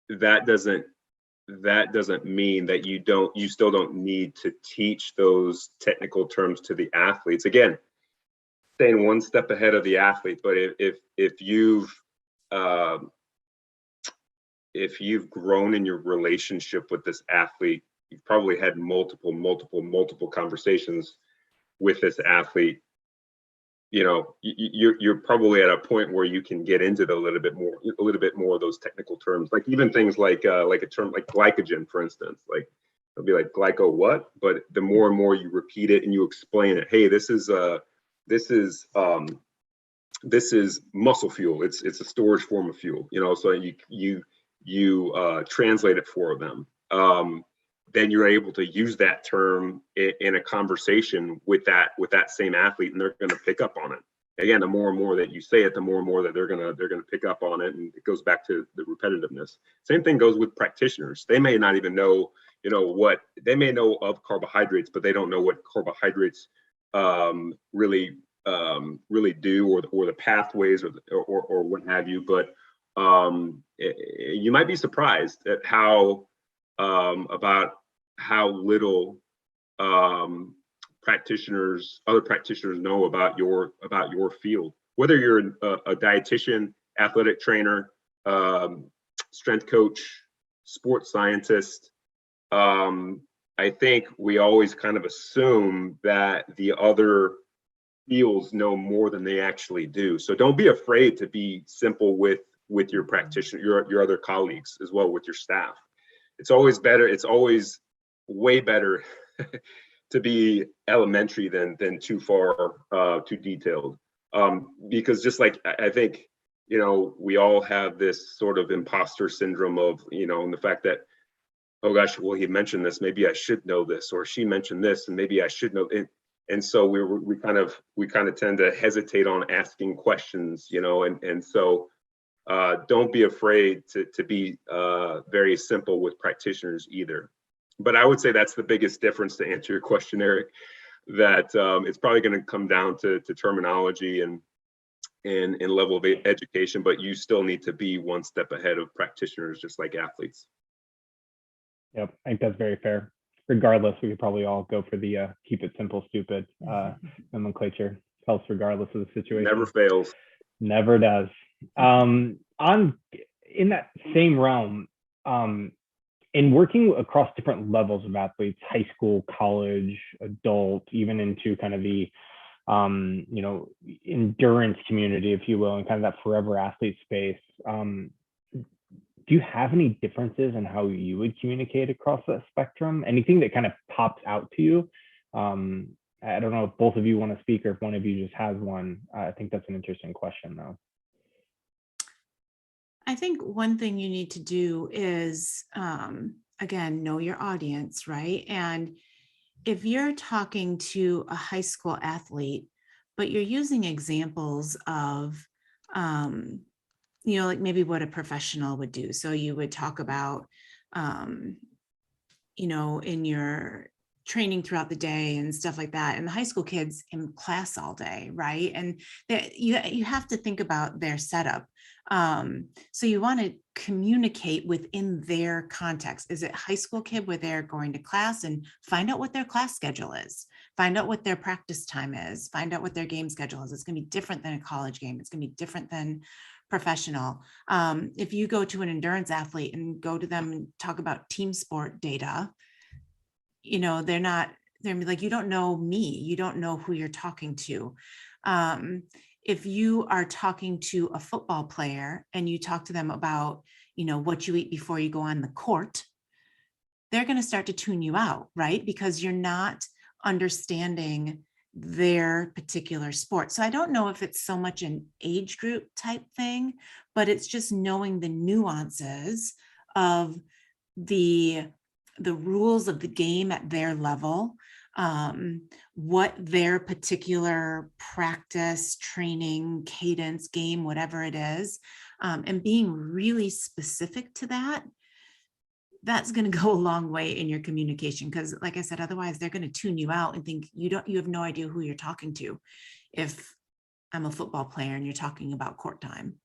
that doesn't mean that you still don't need to teach those technical terms to the athletes. Again, staying one step ahead of the athlete, but if you've grown in your relationship with this athlete, you've probably had multiple conversations with this athlete. You're probably at a point where you can get into a little bit more of those technical terms, like even things like a term like glycogen, for instance. Like it'll be like glyco what, but the more and more you repeat it and you explain it, hey, this is muscle fuel. It's a storage form of fuel. So you translate it for them. Then you're able to use that term in a conversation with that same athlete, and they're going to pick up on it. Again, the more and more that you say it, the more and more that they're going to pick up on it, and it goes back to the repetitiveness. Same thing goes with practitioners. They may not even know, what they may know of carbohydrates, but they don't know what carbohydrates really do, or the pathways, or what have you. But you might be surprised at about how little other practitioners know about your field. Whether you're a dietitian, athletic trainer, strength coach, sports scientist, I think we always kind of assume that the other fields know more than they actually do. So don't be afraid to be simple with your practitioner, your other colleagues as well, with your staff. It's always better. It's always way better to be elementary than too detailed. Because just like I think, we all have this sort of imposter syndrome of, and the fact that, oh gosh, well, he mentioned this, maybe I should know this, or she mentioned this, and maybe I should know it. And so we kind of tend to hesitate on asking questions, and so don't be afraid to be very simple with practitioners either. But I would say that's the biggest difference, to answer your question, Eric, that it's probably going to come down to terminology and level of education, but you still need to be one step ahead of practitioners, just like athletes. Yep, I think that's very fair. Regardless, we could probably all go for the keep it simple, stupid nomenclature. Helps regardless of the situation. Never fails. Never does. in that same realm, in working across different levels of athletes, high school, college, adult, even into kind of the endurance community, if you will, and kind of that forever athlete space, do you have any differences in how you would communicate across that spectrum? Anything that kind of pops out to you? I don't know if both of you want to speak or if one of you just has one. I think that's an interesting question, though. I think one thing you need to do is, again, know your audience, right? And if you're talking to a high school athlete, but you're using examples of, like maybe what a professional would do. So you would talk about, in your training throughout the day and stuff like that, and the high school kids in class all day, right? And you have to think about their setup. So you want to communicate within their context. Is it high school kid where they're going to class, and find out what their class schedule is, find out what their practice time is, find out what their game schedule is. It's going to be different than a college game. It's going to be different than professional. If you go to an endurance athlete and go to them and talk about team sport data, they're like, you don't know me, you don't know who you're talking to. If you are talking to a football player and you talk to them about, what you eat before you go on the court, they're going to start to tune you out, right? Because you're not understanding their particular sport. So I don't know if it's so much an age group type thing, but it's just knowing the nuances of the rules of the game at their level, what their particular practice, training, cadence, game, whatever it is, and being really specific to that. That's going to go a long way in your communication, because like I said, otherwise they're going to tune you out and think you have no idea who you're talking to. If I'm a football player and you're talking about court time.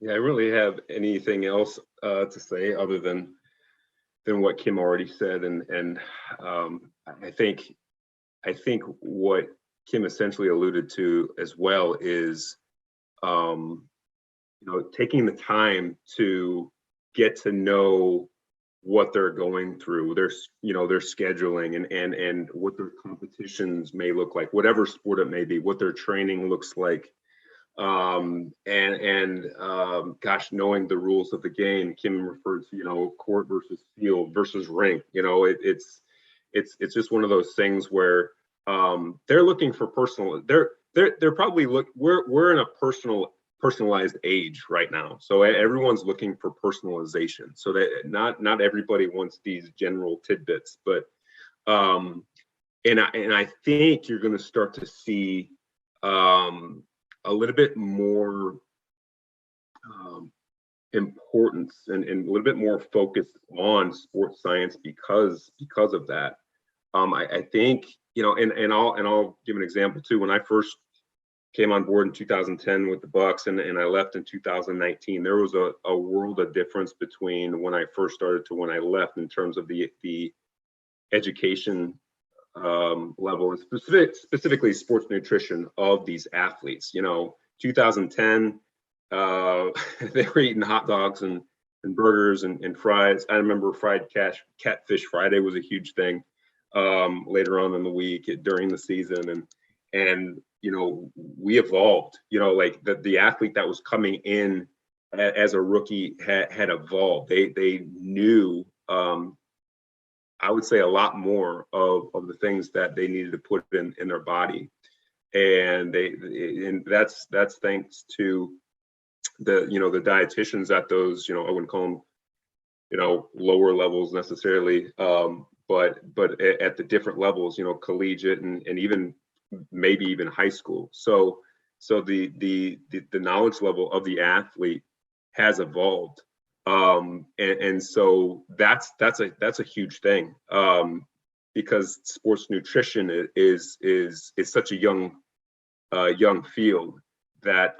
Yeah, I really have anything else to say other than what Kim already said, and I think what Kim essentially alluded to as well is taking the time to get to know what they're going through, their scheduling and what their competitions may look like, whatever sport it may be, what their training looks like. Gosh, knowing the rules of the game. Kim referred to, court versus field versus rink. It's just one of those things where they're looking for personal. They're probably we're in a personalized age right now, so everyone's looking for personalization. So that not everybody wants these general tidbits, but and I think you're going to start to see a little bit more importance and a little bit more focus on sports science because of that. I think, and I'll give an example too. When I first came on board in 2010 with the Bucks and I left in 2019, there was a world of difference between when I first started to when I left in terms of the education level, and specifically sports nutrition of these athletes. 2010, they were eating hot dogs and burgers and fries. I remember fried catfish Friday was a huge thing later on in the week during the season, and we evolved. Like the athlete that was coming in as a rookie had evolved. They knew I would say a lot more of the things that they needed to put in their body, and that's thanks to the the dietitians at those, I wouldn't call them lower levels necessarily, but at the different levels, collegiate and even maybe even high school. So the knowledge level of the athlete has evolved. And so that's a huge thing, because sports nutrition is such a young field that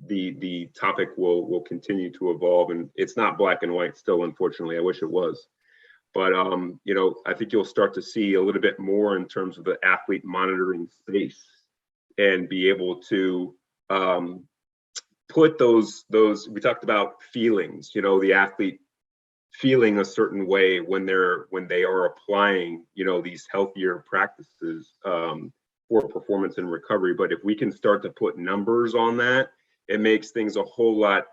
the topic will continue to evolve, and it's not black and white still, unfortunately. I wish it was, but I think you'll start to see a little bit more in terms of the athlete monitoring space and be able to put those, we talked about feelings, you know, the athlete feeling a certain way when they are applying, you know, these healthier practices for performance and recovery. But if we can start to put numbers on that, it makes things a whole lot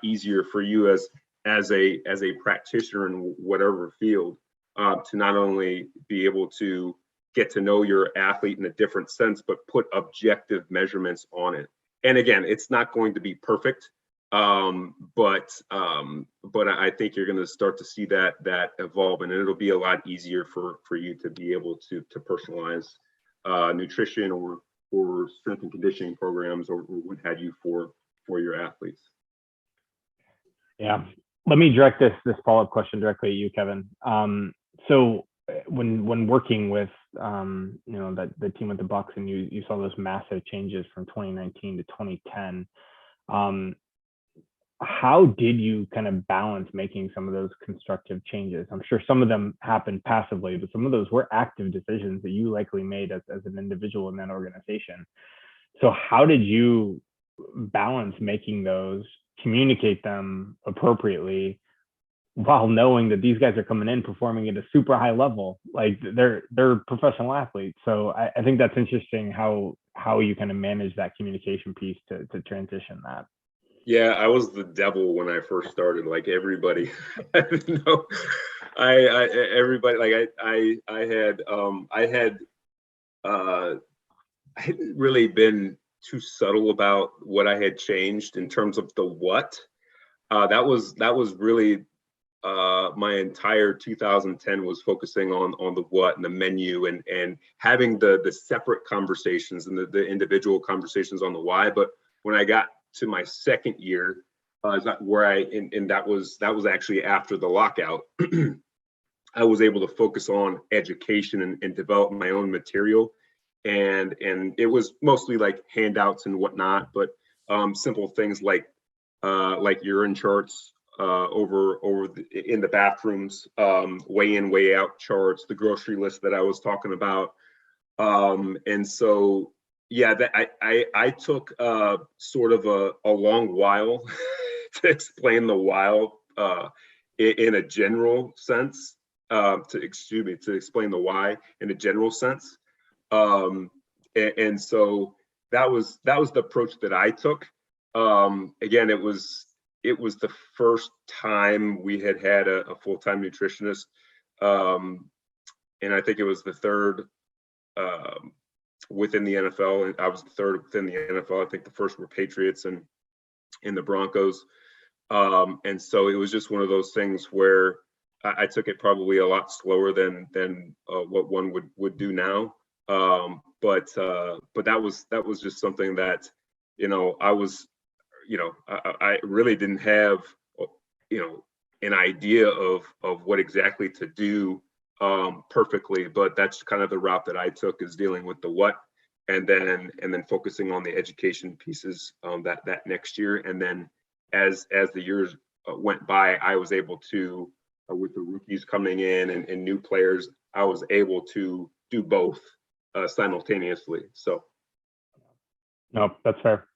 easier for you as a practitioner in whatever field, to not only be able to get to know your athlete in a different sense, but put objective measurements on it. And again, it's not going to be perfect, but I think you're going to start to see that evolve, and it'll be a lot easier for you to be able to personalize nutrition or strength and conditioning programs or what have you for your athletes. Yeah, let me direct this follow-up question directly at you, Kevin. So when working with you know, the team with the Bucks, and you saw those massive changes from 2019 to 2010, how did you kind of balance making some of those constructive changes? I'm sure some of them happened passively, but some of those were active decisions that you likely made as an individual in that organization. So how did you balance making those, communicate them appropriately, while knowing that these guys are coming in performing at a super high level? Like, they're professional athletes. So I think that's interesting how you kind of manage that communication piece to transition that. Yeah, I was the devil when I first started, like everybody. No, everybody, like I hadn't really been too subtle about what I had changed in terms of the what. That was really my entire 2010 was focusing on the what and the menu and having the separate conversations and the individual conversations on the why. But when I got to my second year, where that was actually after the lockout, I was able to focus on education and develop my own material, and it was mostly like handouts and whatnot, but simple things like urine charts in the bathrooms, weigh in, weigh out charts, the grocery list that I was talking about, and so. Yeah, that I took sort of a long while to explain the why in a general sense. To explain the why in a general sense, and so that was the approach that I took. Again, it was the first time we had a full-time nutritionist, and I think it was the third. Within the NFL, and I was the third within the NFL. I think the first were Patriots and the Broncos, and so it was just one of those things where I took it probably a lot slower than what one would do now. But that was just something that, you know, I really didn't have, you know, an idea of what exactly to do perfectly, but that's kind of the route that I took, is dealing with the what, and then focusing on the education pieces that next year. And then as the years went by, I was able to, with the rookies coming in and new players, I was able to do both simultaneously. So no, that's fair.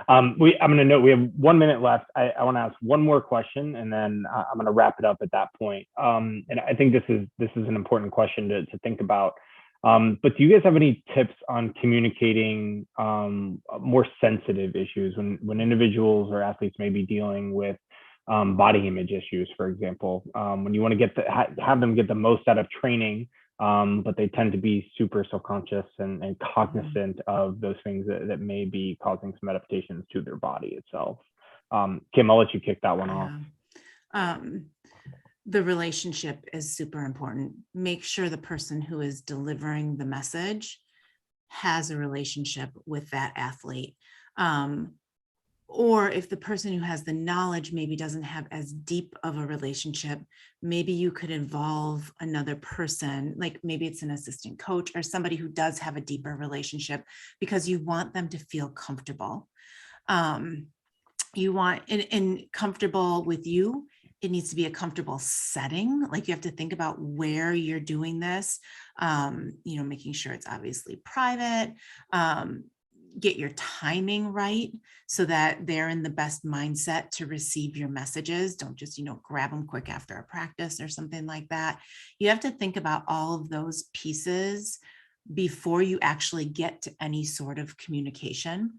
I'm going to note we have 1 minute left. I want to ask one more question, and then I'm going to wrap it up at that point. And I think this is an important question to think about. But do you guys have any tips on communicating more sensitive issues when individuals or athletes may be dealing with body image issues, for example, when you want to have them get the most out of training, but they tend to be super self-conscious and cognizant of those things that may be causing some adaptations to their body itself. Kim, I'll let you kick that one off. The relationship is super important. Make sure the person who is delivering the message has a relationship with that athlete. Or if the person who has the knowledge maybe doesn't have as deep of a relationship, maybe you could involve another person, like maybe it's an assistant coach or somebody who does have a deeper relationship, because you want them to feel comfortable. You want and comfortable with you. It needs to be a comfortable setting. Like, you have to think about where you're doing this, making sure it's obviously private. get your timing right so that they're in the best mindset to receive your messages. Don't just, grab them quick after a practice or something like that. You have to think about all of those pieces before you actually get to any sort of communication.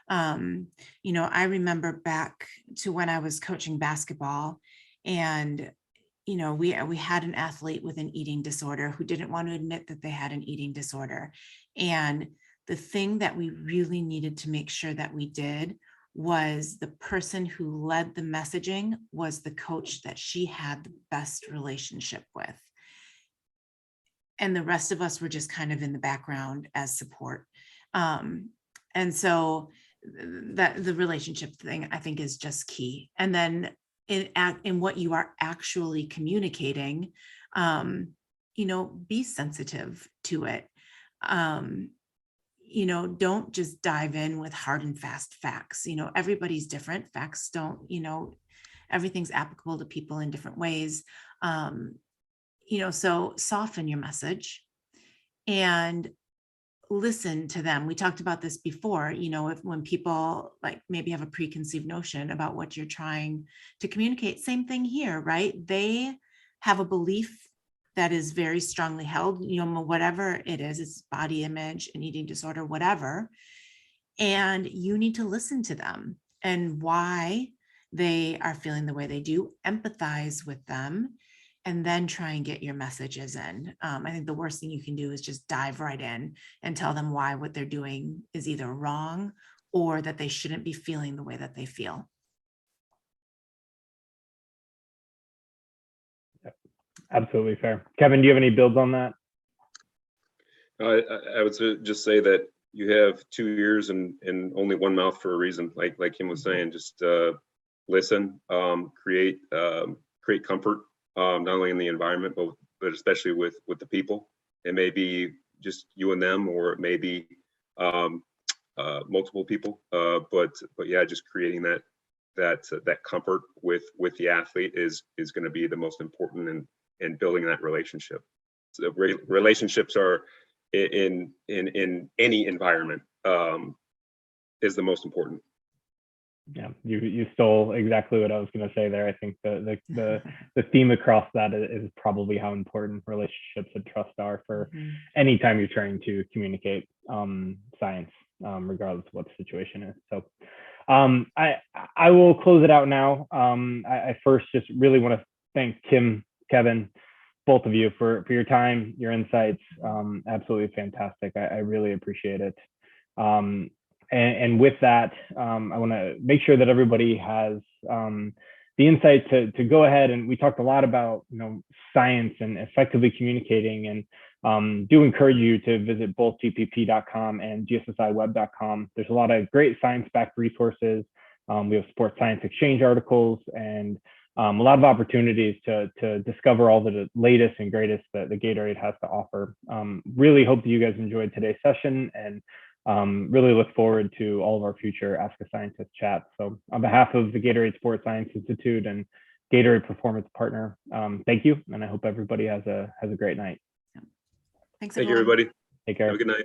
I remember back to when I was coaching basketball, and we had an athlete with an eating disorder who didn't want to admit that they had an eating disorder. And the thing that we really needed to make sure that we did was the person who led the messaging was the coach that she had the best relationship with. And the rest of us were just kind of in the background as support. And so that the relationship thing, I think, is just key. And then in what you are actually communicating, be sensitive to it. Don't just dive in with hard and fast facts. Everybody's different. Facts don't, everything's applicable to people in different ways. So soften your message and listen to them. We talked about this before, when people maybe have a preconceived notion about what you're trying to communicate, same thing here, right? They have a belief that is very strongly held, whatever it is, it's body image, an eating disorder, whatever. And you need to listen to them and why they are feeling the way they do, empathize with them, and then try and get your messages in. I think the worst thing you can do is just dive right in and tell them why what they're doing is either wrong or that they shouldn't be feeling the way that they feel. Absolutely fair. Kevin, do you have any builds on that? I would just say that you have 2 ears and only one mouth for a reason. Like Kim was saying, just listen, create comfort, not only in the environment, but especially with the people. It may be just you and them, or it may be multiple people. But yeah, just creating that comfort with the athlete is going to be the most important in building that relationship. So relationships are in any environment is the most important. Yeah, you stole exactly what I was going to say there. I think the theme across that is probably how important relationships and trust are for any time you're trying to communicate science, regardless of what the situation is. So I will close it out now. I first just really want to thank Kim, Kevin, both of you for your time, your insights. Absolutely fantastic. I really appreciate it. And with that, I want to make sure that everybody has the insight to go ahead. And we talked a lot about science and effectively communicating, and do encourage you to visit both gpp.com and gssiweb.com. There's a lot of great science-backed resources. We have sports science exchange articles and a lot of opportunities to discover all the latest and greatest that the Gatorade has to offer. Really hope that you guys enjoyed today's session, and really look forward to all of our future Ask a Scientist chats. So on behalf of the Gatorade Sports Science Institute and Gatorade Performance Partner, thank you. And I hope everybody has a great night. Thanks, Thank you, everybody. Take care. Have a good night.